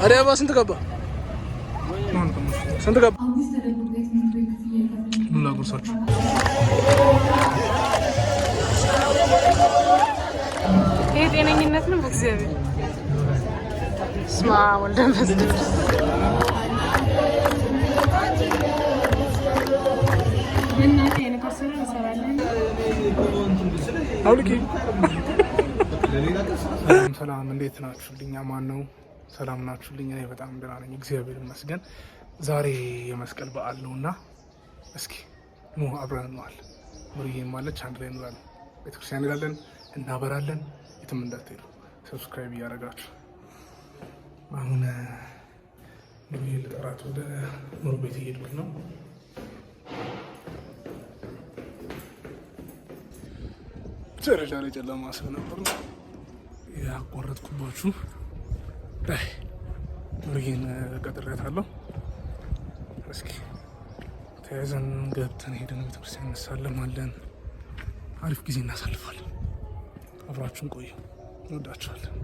أريا بس أنت كبا أنت كبا لا قصر هي دينا جنتنا بكسبي اسمع ولا بس ሰላም እንዴት ናችሁልኝ? ማን ነው? ሰላም ናችሁልኝ? እኔ በጣም ደህና ነኝ፣ እግዚአብሔር ይመስገን። ዛሬ የመስቀል በዓል ነውና እስኪ ኑ አብረን እንዋል። ሙሪዬም ማለች አንድ ላይ እንውላለን። ቤተክርስቲያን እንሄዳለን፣ እናበራለን። የትም እንዳትሄዱ ሰብስክራይብ እያደረጋችሁ። አሁን ሙሪዬ ልጠራት ወደ ሙሩ ቤት እየሄድኩኝ ነው። ደረጃ ላይ ጨለማ ስለነበር ነው ያቆረጥኩባችሁ። ሙሪዬን ቀጥሬያታለሁ። እስኪ ተያይዘን ገብተን ሄደን ቤተክርስቲያን እንሳለማለን። አሪፍ ጊዜ እናሳልፋለን። አብራችሁን ቆዩ። እንወዳችኋለን።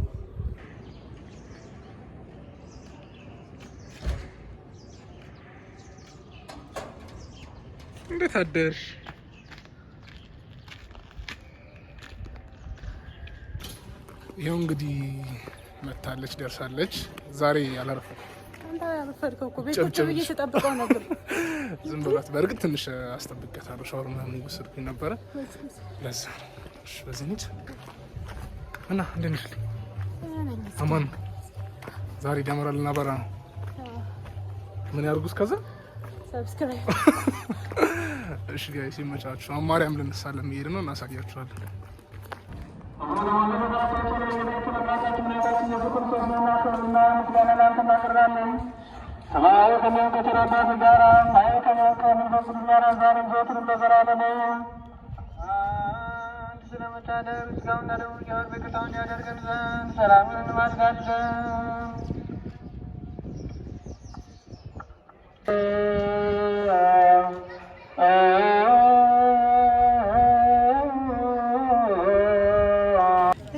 እንዴት አደርሽ? ይኸው እንግዲህ መታለች፣ ደርሳለች። ዛሬ ያላረፈው ዝም ብላት። በእርግጥ ትንሽ አስጠብቀታለሁ። ሻወር ምናምን እየወሰድኩኝ ነበረ፣ ለዛ ነው። በዚህ ሂድ እና እንዴት ነሽ? አማን ዛሬ ደመራ ልናበራ ነው። ምን ያርጉ እስከዛ ሰብስክራይብ። እሺ ጋይስ ይመቻችሁ። አሁን ማርያም ልንሳለም እየሄድን ነው፣ እናሳያችኋለን።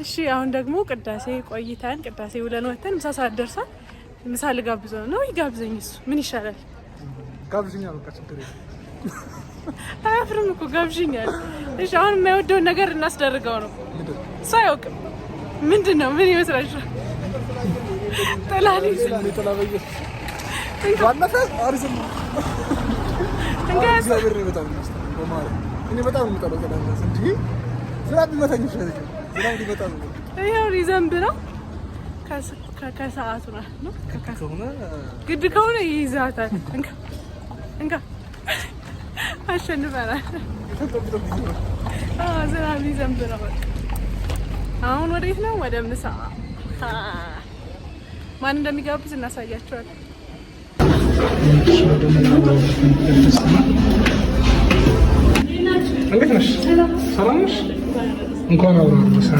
እሺ አሁን ደግሞ ቅዳሴ ቆይተን ቅዳሴ ውለን ወተን ምሳ ሰዓት ደርሷል። ምሳ ልጋብዘው ነው። ይጋብዘኝ እሱ ምን ይሻላል? ጋብዥኛ በቃ ችግር የለም። አያፍርም እኮ ጋብዥኛል። እሺ አሁን የማይወደውን ነገር እናስደርገው ነው። እሱ አያውቅም። ምንድን ነው? ምን ይመስላል? ጠላሊ ተላበየ ባለፈ አሪዝም እንጋስ እግዚአብሔር በጣም ይመስላል። በማርያም እኔ በጣም የምጠላው ተላላስ እንጂ ዝናብ ቢመታኝ ይሻላል። ዝናብ ሊመጣ ነው። ይኸው ሊዘንብ ነው። ከሰዓቱ ነው። ግድ ከሆነ ይይዛታል። እንካ አሸንፈናል። ዝናብ ሊዘንብ ነው። በቃ አሁን ወዴት ነው? ወደ ምሳ። ማን እንደሚጋብዝ እናሳያቸዋለን። እንዴት ነሽ? ሰላም ነሽ? እንኳን አብሮ ምሳ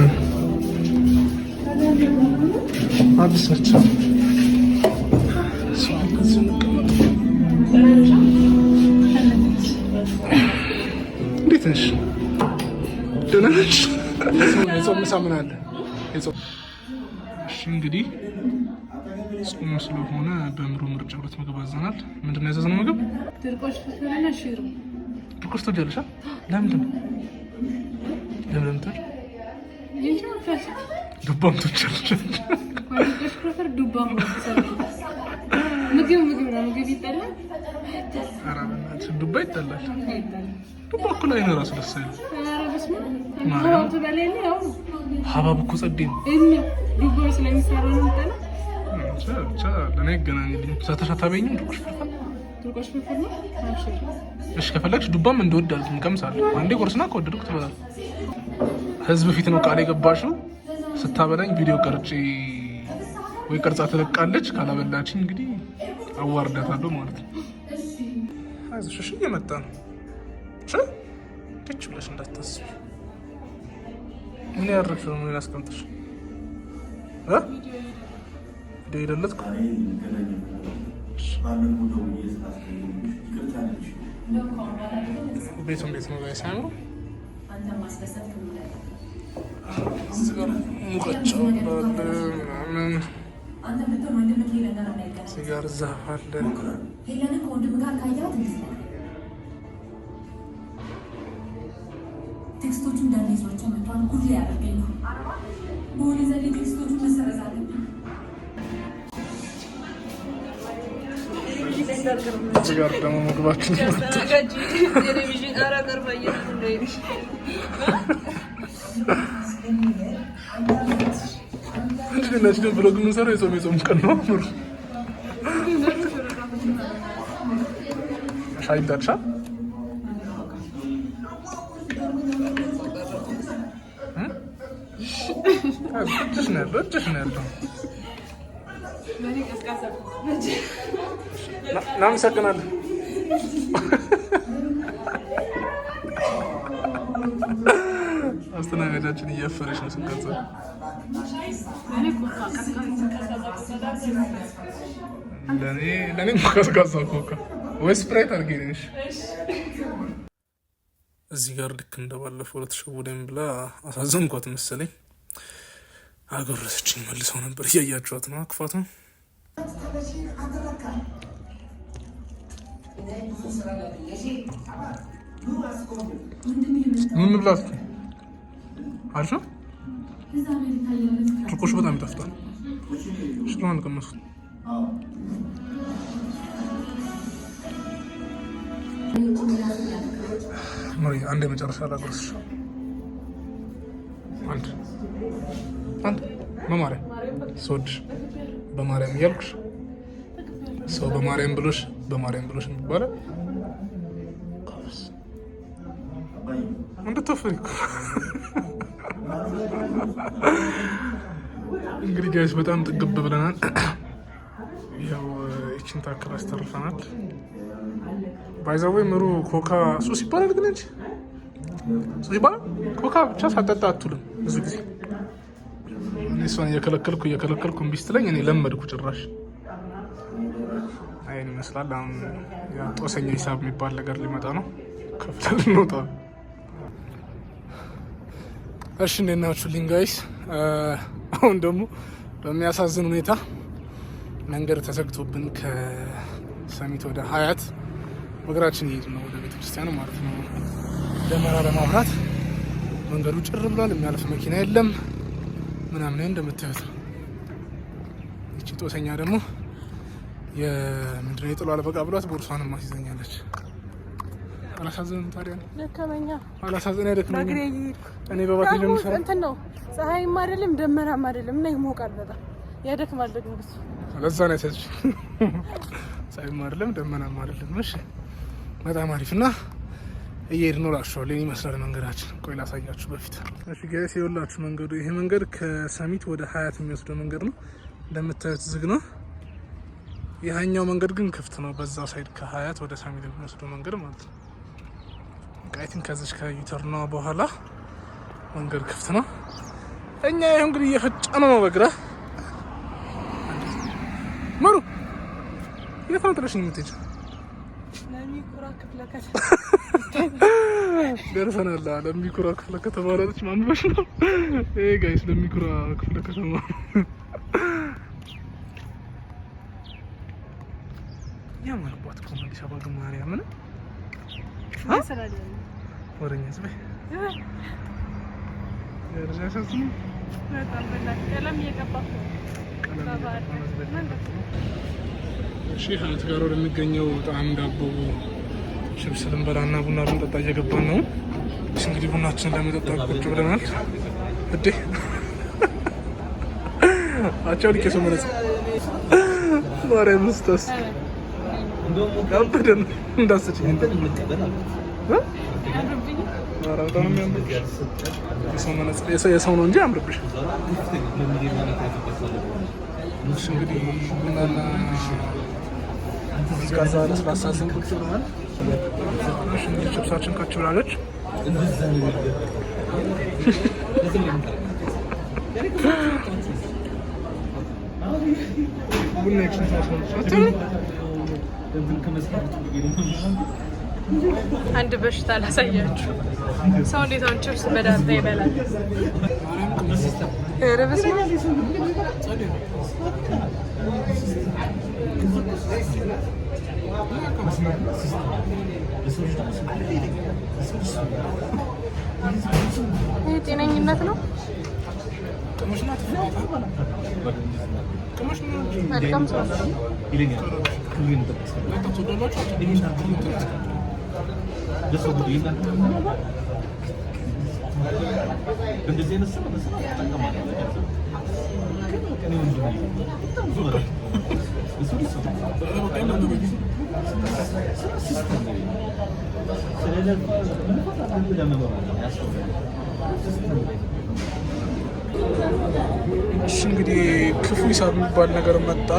አዲስ ነች። እንዴት ነሽ? ደህና ነሽ? የጾም ምሳ ምን አለ? እሺ እንግዲህ ጾም ስለሆነ በምሩ ምርጫ ሁለት ምግብ አዘናል። ምንድን ነው ያዘዝነው ምግብ? ድርቆሽ ፍርፍርና ሽሮ። ድርቆሽ ትወጃለሽ? ለምንድን ነው ዱባም ትወጃለሽ? ድርቆሽ ፍርፍር ዱባም ምግብ ነው። ምግብ ይጠላል። ኧረ በእናትሽ ዱባ ይጠላል። ዱባ እኮ ላይ ነው እራሱ ደስ አይልም። ሀባብ እኮ ጸዴ ነው። ዱባ ስለሚሰራ ነው የምጠላው። ብቻ ለእኔ አይገናኝልኝም። ተሻታበኝም ድርቆሽ ፍርፍር ነው። እሺ ከፈለግሽ ዱባም እንደወዳለሁ እንቀምሳለን። አንዴ ቆርስና ከወደድኩ ትበላለህ። ህዝብ ፊት ነው ቃል የገባሽው። ስታበላኝ ቪዲዮ ቀርጬ ወይ ቀርጻ ትለቃለች። ካላበላችኝ እንግዲህ አዋርዳታለሁ ማለት ነው። አይዞሽ እሺ፣ እየመጣ ነው። እሺ ትች ብለሽ እንዳታስቢ። ምን ያደረግሽ ነው? ምን ያስቀምጥሽ? ቪዲዮ ሄደለት ቤቱን ቤት ነው ጋር ሳይሆን ሙቀጫው እንዳለ ምናምን እዚህ ጋር ዛፍ አለ። ቴክስቶቹ እንዳለ ይዟቸው መጥቷል። ጉድ ያደርገኝ ነው። በሆነ ዘዴ ቴክስቶቹ መሰረዝ አለብን። እዚህ ጋር ደግሞ ምግባችን ቴሌቪዥን አራቀር ባየት እንዳይልሽ ምንድን ናች ግን ብሎግ የምንሰራው የጾም ቀን ነው። ሻይ እንዳልሻ እጅሽ ነው ያለው እናመሰግናለን። አስተናጋጃችን እያፈረች ነው ስንቀርጸው። ለእኔም ቀዝቃዛ ኮካ ወይ ስፕራይት አድርጌልሽ። እዚህ ጋር ልክ እንደባለፈው ለተሸውደኝ ብላ አሳዘንኳት መሰለኝ። አጎረሰችኝ መልሰው ነበር። እያያችኋት ነው ክፋቱ። ምን ብላት አልሻ ጭቆሽ በጣም ይጣፍጣል። ሽሎን ቀመስኩት። ማሪ አንድ የመጨረሻ ላጎርስሽ። አንድ በማርያም ስወድሽ በማርያም እያልኩሽ ሰው በማርያም ብሎሽ የሚባለው እንድትወፍሪ እኮ። እንግዲህ ጋይስ በጣም ጥግብ ብለናል። ያው ይችን ታክል አስተርፈናል። ባይዛዌ ምሩ ኮካ ሱስ ይባላል። ግን እንጂ ሱስ ይባላል። ኮካ ብቻ ሳጠጣ አትውልም ብዙ ጊዜ። እኔ እሷን እየከለከልኩ እምቢ ስትለኝ እኔ ለመድኩ ጭራሽ። አይን ይመስላል አሁን ጦሰኛ ሂሳብ የሚባል ነገር ሊመጣ ነው። ከፍተን እንውጣ። እሺ እንዴት ናችሁልኝ ጋይስ? አሁን ደግሞ በሚያሳዝን ሁኔታ መንገድ ተዘግቶብን ከሰሚት ወደ ሀያት በእግራችን እየሄድን ነው፣ ወደ ቤተክርስቲያኑ ማለት ነው። ደመራ ለማብራት መንገዱ ጭር ብሏል። የሚያልፍ መኪና የለም ምናምን እንደምታዩት ነው። ይቺ ጦሰኛ ደግሞ የምንድነው የጥሎ አልበቃ ብሏት ቦርሷንም ማስይዘኛለች። አላሳዝንም ታዲያ ነው ደከመኛ። አላሳዝን አይደክመኝ። እኔ በባቴ ጀምሰራ እንትን ነው ፀሐይም አይደለም ደመናም አይደለም እና ይሞቃል በጣም ያደክማል ደግሞ እሱ ለዛ ነው ያሰች። ፀሐይም አይደለም ደመናም አይደለም። እሺ በጣም አሪፍ እና እየሄድን ነው እላችኋለሁ። ይሄን ይመስላል መንገዳችን። ቆይ ላሳያችሁ በፊት። እሺ ጋይስ ይኸውላችሁ መንገዱ ይሄ መንገድ ከሰሚት ወደ ሀያት የሚወስደው መንገድ ነው። እንደምታዩት ዝግ ነው። ይሄኛው መንገድ ግን ክፍት ነው። በዛ ሳይድ ከሀያት ወደ ሰሚት የሚወስደው መንገድ ማለት ነው። ቃይትን ከዚች ከዩተርኗ በኋላ መንገድ ክፍት ነው። እኛ ይሄ እንግዲህ እየፈጨነው ነው በግራ። ምሩ የት ነው ጥለሽኝ የምትሄጂው? ለሚኩራ ክፍለ ከተማ ደርሰናል። ለሚኩራ ክፍለ ከተማ አለች። ማንበሽ ነው ይሄ ጋይስ፣ ለሚኩራ ክፍለ ከተማ ያማልባት እኮ አዲስ አበባ ግን ማርያምን ወረኛ ዝቤ ያርዛሳስኝ በጣም ቀለም እየቀባሁ እሺ ሀያት ጋር ወደሚገኘው ጣዕም ዳቦ ችብስ ልንበላና ቡና ልንጠጣ እየገባን ነው። እሺ እንግዲህ ቡናችንን ለመጠጣ ቁጭ ብለናል። እዴ አቻው ሊከሰው ማለት ማርያም ምስታስ ያበደ ነው እንዳሰችኝ የሰው ነው እንጂ አምርብሽ። እንግዲህ ቡናና ቀዝቃዛ ለስላሳ ቁጭ ብለናል። እንግዲህ ችብሳችን ካች ብላለች። ቡና አንድ በሽታ ላሳያችሁ። ሰው እንዴት አሁን ችብስ በዳጣ ይበላል? ይሄ ጤነኝነት ነው። መልካም ሰው እሺ እንግዲህ ክፉ ሂሳብ የሚባል ነገር መጣ።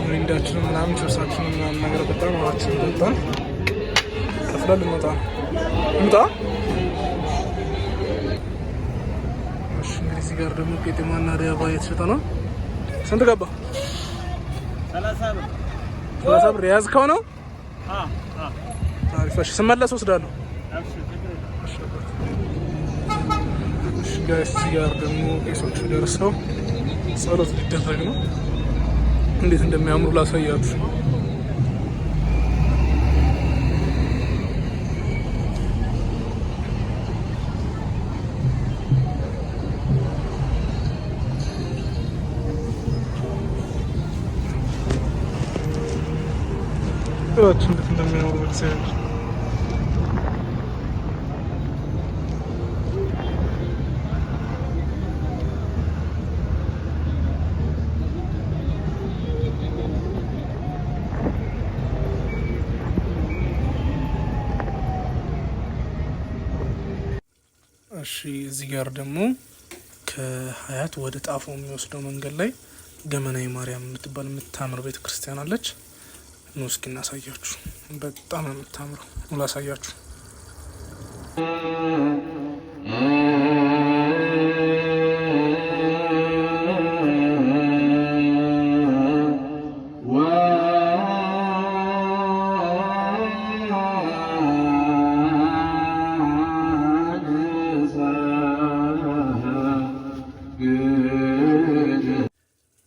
ሚሪንዳችንን ምናምን ችብሳችንን ምናምን ነገር በጣም አዋችን በጣም ከፍላል እንወጣ እንውጣ። እሺ እንግዲህ እዚህ ጋር ደግሞ ቄጤማና ዲያባ እየተሸጠ ነው። ስንት ገባ? 30 ብር የያዝከው ነው? አሪፍ። እሺ ስመለስ ወስዳለሁ። እሺ ጋይስ እዚህ ጋር ደግሞ ቄሶቹ ደርሰው ጸሎት ሊደረግ ነው። እንዴት እንደሚያምሩ ላሳያችሁ። እባክህ እንዴት እንደሚያምሩ በእግዚአብሔር። እሺ እዚህ ጋር ደግሞ ከሀያት ወደ ጣፎ የሚወስደው መንገድ ላይ ገመናዊ ማርያም የምትባል የምታምር ቤተክርስቲያን አለች። ነው እስኪ እናሳያችሁ። በጣም ነው የምታምረው። ላሳያችሁ።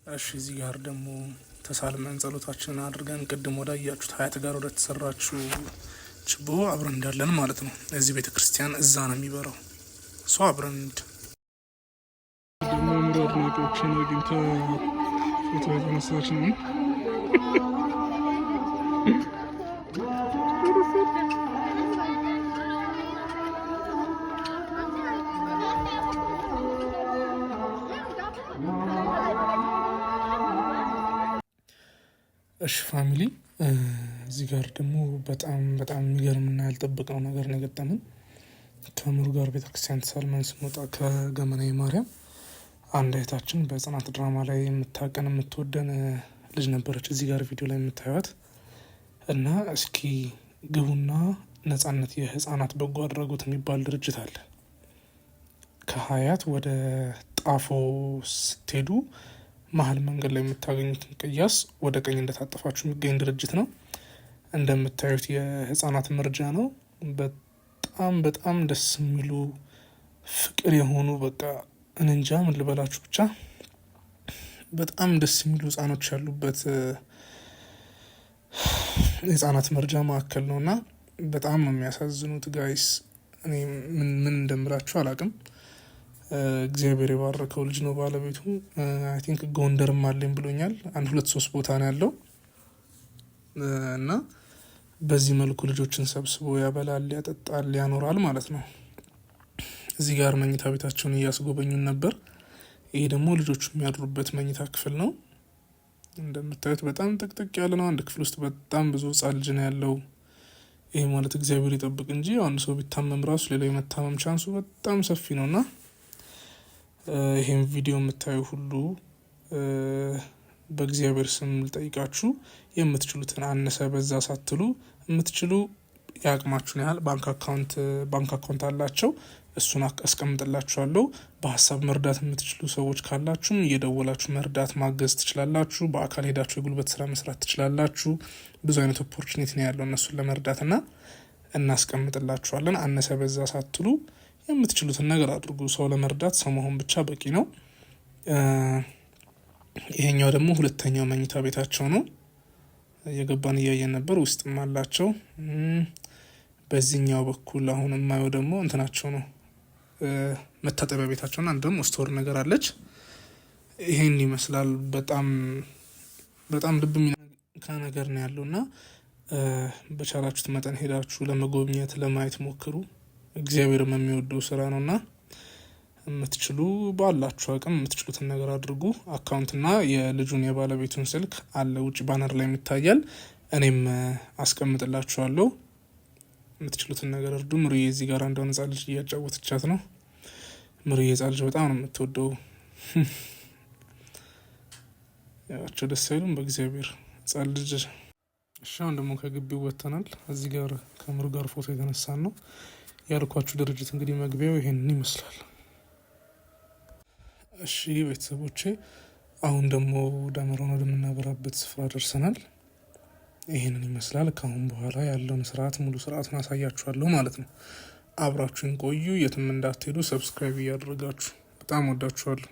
እሺ እዚህ ጋር ደግሞ ተሳልመን ጸሎታችንን አድርገን ቅድም ወዳያችሁት ሀያት ጋር ወደ ተሰራችሁ ችቦ አብረን እንዳለን ማለት ነው። እዚህ ቤተ ክርስቲያን እዛ ነው የሚበራው። እሷ አብረን እንድ ደግሞ ምሮ አድናቂዎችን አግኝተ ፎቶ የተነሳች ነው። እሺ ፋሚሊ እዚህ ጋር ደግሞ በጣም የሚገርምና ያልጠበቅነው ነገር ነው የገጠመን። ከምሩ ጋር ቤተክርስቲያን ተሳልመን ስንወጣ ከገመናዊ ማርያም አንድ እህታችን በጽናት ድራማ ላይ የምታቀን የምትወደን ልጅ ነበረች፣ እዚህ ጋር ቪዲዮ ላይ የምታዩት እና እስኪ ግቡና ነጻነት የህፃናት በጎ አድራጎት የሚባል ድርጅት አለ። ከሀያት ወደ ጣፎ ስትሄዱ መሀል መንገድ ላይ የምታገኙትን ቅያስ ወደ ቀኝ እንደታጠፋችሁ የሚገኝ ድርጅት ነው። እንደምታዩት የህፃናት መርጃ ነው። በጣም ደስ የሚሉ ፍቅር የሆኑ በቃ እንንጃ ምን ልበላችሁ፣ ብቻ በጣም ደስ የሚሉ ህፃኖች ያሉበት የህፃናት መርጃ ማዕከል ነው እና በጣም ነው የሚያሳዝኑት ጋይስ። እኔ ምን እንደምላችሁ አላቅም። እግዚአብሔር የባረከው ልጅ ነው ባለቤቱ። አይ ቲንክ ጎንደርም አለኝ ብሎኛል። 1-2-3 ቦታ ነው ያለው እና በዚህ መልኩ ልጆችን ሰብስቦ ያበላል፣ ያጠጣል፣ ያኖራል ማለት ነው። እዚህ ጋር መኝታ ቤታቸውን እያስጎበኙን ነበር። ይሄ ደግሞ ልጆቹ የሚያድሩበት መኝታ ክፍል ነው። እንደምታዩት በጣም ጥቅጥቅ ያለ ነው። አንድ ክፍል ውስጥ በጣም ብዙ ህጻን ልጅ ነው ያለው። ይሄ ማለት እግዚአብሔር ይጠብቅ እንጂ አንድ ሰው ቢታመም ራሱ ሌላ የመታመም ቻንሱ በጣም ሰፊ ነው እና ይሄን ቪዲዮ የምታዩ ሁሉ በእግዚአብሔር ስም ልጠይቃችሁ፣ የምትችሉትን አነሰ በዛ ሳትሉ የምትችሉ የአቅማችሁን ያህል ባንክ አካውንት አላቸው፣ እሱን አስቀምጥላችኋለሁ። በሀሳብ መርዳት የምትችሉ ሰዎች ካላችሁም እየደወላችሁ መርዳት ማገዝ ትችላላችሁ። በአካል ሄዳችሁ የጉልበት ስራ መስራት ትችላላችሁ። ብዙ አይነት ኦፖርቹኒቲ ነው ያለው እነሱን ለመርዳት እና እናስቀምጥላችኋለን። አነሰ በዛ ሳትሉ የምትችሉትን ነገር አድርጉ። ሰው ለመርዳት ሰው መሆን ብቻ በቂ ነው። ይሄኛው ደግሞ ሁለተኛው መኝታ ቤታቸው ነው። የገባን እያየን ነበር። ውስጥም አላቸው። በዚህኛው በኩል አሁን የማየው ደግሞ እንትናቸው ነው መታጠቢያ ቤታቸውና አንድ ደግሞ ስቶር ነገር አለች። ይሄን ይመስላል። በጣም ልብ የሚነካ ነገር ነው ያለውና በቻላችሁት መጠን ሄዳችሁ ለመጎብኘት ለማየት ሞክሩ። እግዚአብሔርም የሚወደው ስራ ነውና የምትችሉ ባላችሁ አቅም የምትችሉትን ነገር አድርጉ። አካውንትና የልጁን የባለቤቱን ስልክ አለ ውጭ ባነር ላይ ይታያል። እኔም አስቀምጥላችኋለሁ። የምትችሉትን ነገር እርዱ። ምሩዬ እዚህ ጋር እንደሆነ ህጻን ልጅ እያጫወተቻት ነው። ምሩዬ ህጻን ልጅ በጣም ነው የምትወደው። ያቸው ደስ አይሉም በእግዚአብሔር ህጻን ልጅ። እሺ አሁን ደግሞ ከግቢው ወጥተናል። እዚህ ጋር ከምሩ ጋር ፎቶ የተነሳን ነው ያልኳችሁ ድርጅት እንግዲህ መግቢያው ይሄንን ይመስላል። እሺ ቤተሰቦቼ አሁን ደግሞ ደመራውን ወደምናበራበት ስፍራ ደርሰናል። ይሄንን ይመስላል። ከአሁን በኋላ ያለውን ስርዓት ሙሉ ስርዓቱን አሳያችኋለሁ ማለት ነው። አብራችሁን ቆዩ፣ የትም እንዳትሄዱ። ሰብስክራይብ እያደረጋችሁ በጣም ወዳችኋለሁ።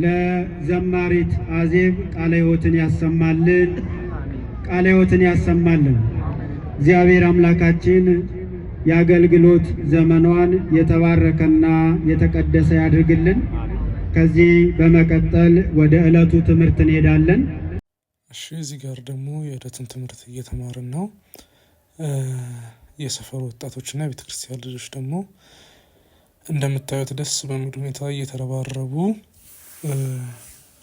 ለዘማሪት አዜብ ቃለ ሕይወትን ያሰማልን፣ ቃለ ሕይወትን ያሰማልን። እግዚአብሔር አምላካችን የአገልግሎት ዘመኗን የተባረከና የተቀደሰ ያድርግልን። ከዚህ በመቀጠል ወደ ዕለቱ ትምህርት እንሄዳለን። እሺ እዚህ ጋር ደግሞ የዕለቱን ትምህርት እየተማርን ነው። የሰፈሩ ወጣቶችና የቤተክርስቲያን ልጆች ደግሞ እንደምታዩት ደስ በሚል ሁኔታ እየተረባረቡ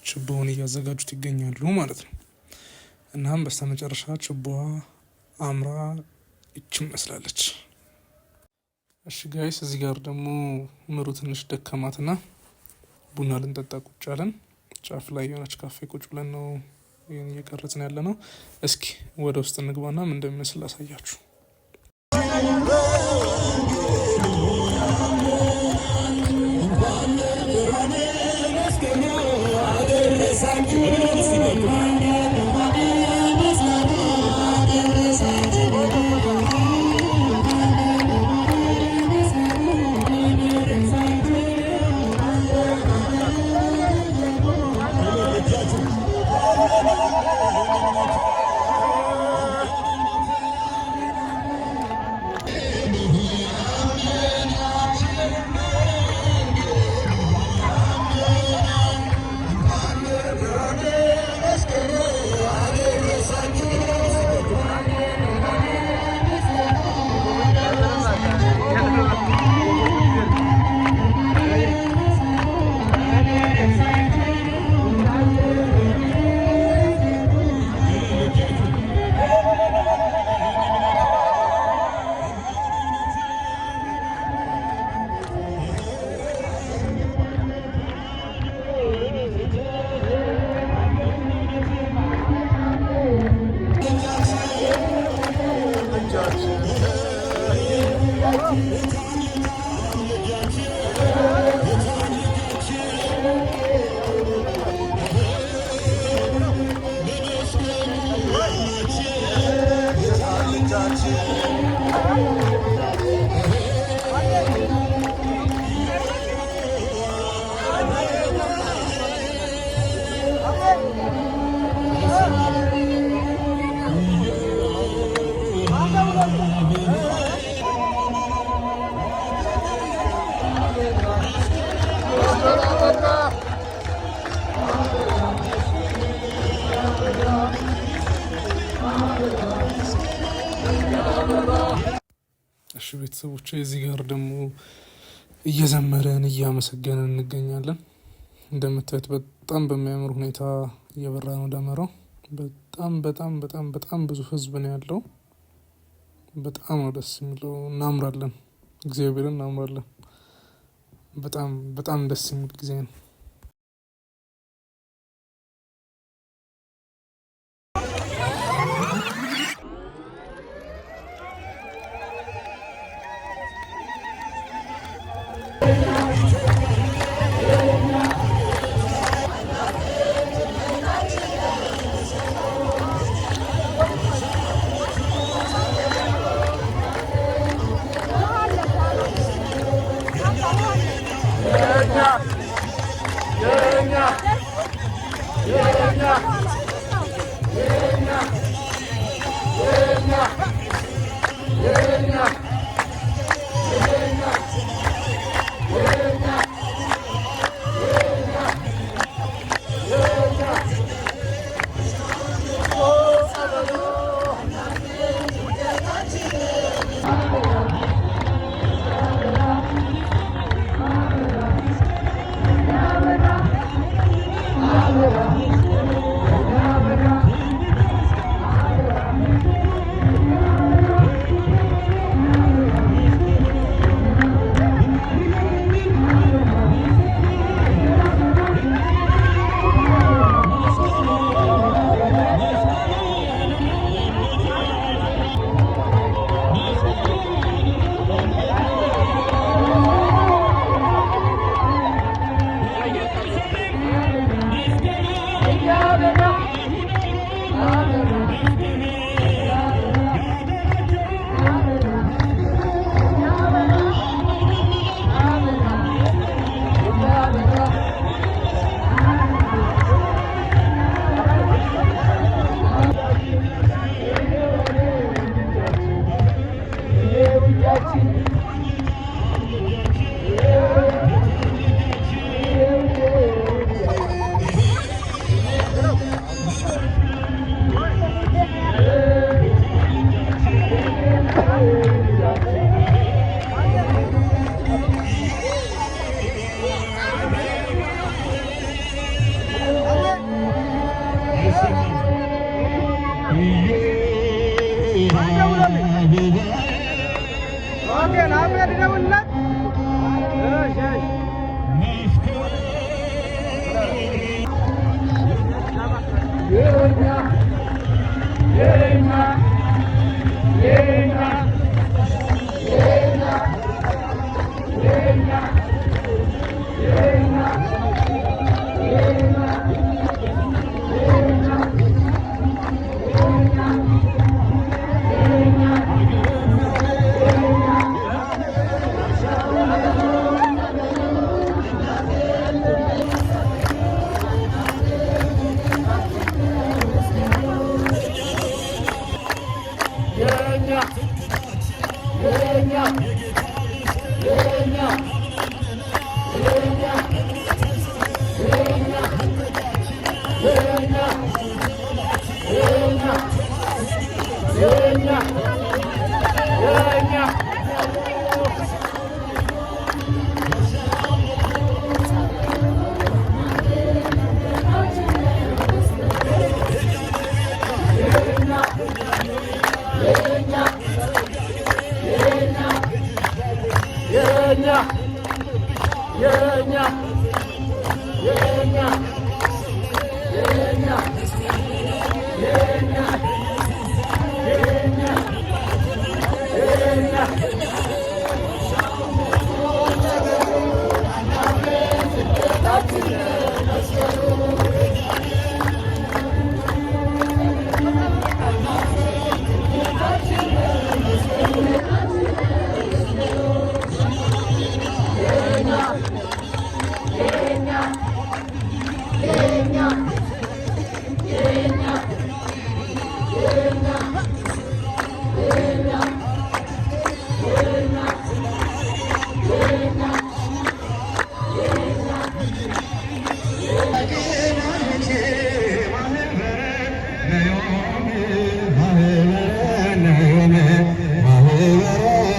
ችቦውን እያዘጋጁት ይገኛሉ ማለት ነው። እናም በስተመጨረሻ ችቦዋ አምራ ይችን መስላለች። እሺ ጋይስ እዚህ ጋር ደግሞ ምሩ ትንሽ ደከማትና ቡና ልንጠጣ ቁጭ አለን። ጫፍ ላይ የሆነች ካፌ ቁጭ ብለን ነው ይሄን እየቀረጽን ያለ ነው። እስኪ ወደ ውስጥ እንግባና ምን እንደሚመስል አሳያችሁ። ቤተሰቦች እዚህ ጋር ደግሞ እየዘመረን እያመሰገንን እንገኛለን። እንደምታዩት በጣም በሚያምር ሁኔታ እየበራ ነው ደመራው። በጣም በጣም በጣም በጣም ብዙ ህዝብ ነው ያለው። በጣም ነው ደስ የሚለው። እናምራለን፣ እግዚአብሔርን እናምራለን። በጣም በጣም ደስ የሚል ጊዜ ነው።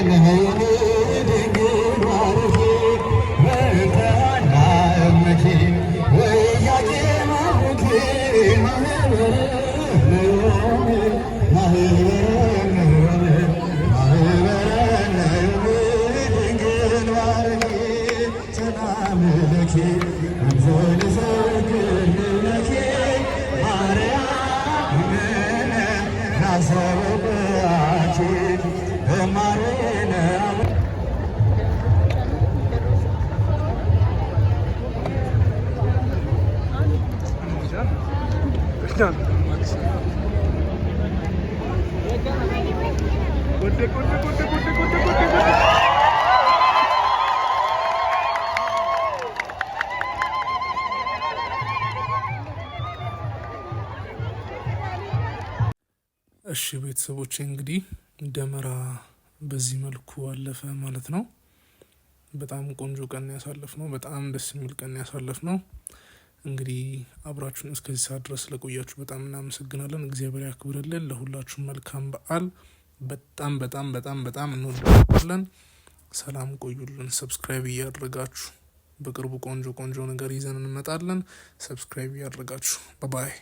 Mahevere እሺ ቤተሰቦቼ እንግዲህ ደመራ በዚህ መልኩ አለፈ ማለት ነው። በጣም ቆንጆ ቀን ያሳለፍነው፣ በጣም ደስ የሚል ቀን ያሳለፍነው። እንግዲህ አብራችሁን እስከዚህ ሰዓት ድረስ ለቆያችሁ በጣም እናመሰግናለን። እግዚአብሔር ያክብርልን። ለሁላችሁም መልካም በዓል። በጣም በጣም በጣም በጣም እንወዳለን። ሰላም ቆዩልን። ሰብስክራይብ እያደረጋችሁ በቅርቡ ቆንጆ ቆንጆ ነገር ይዘን እንመጣለን። ሰብስክራይብ እያደረጋችሁ ባይ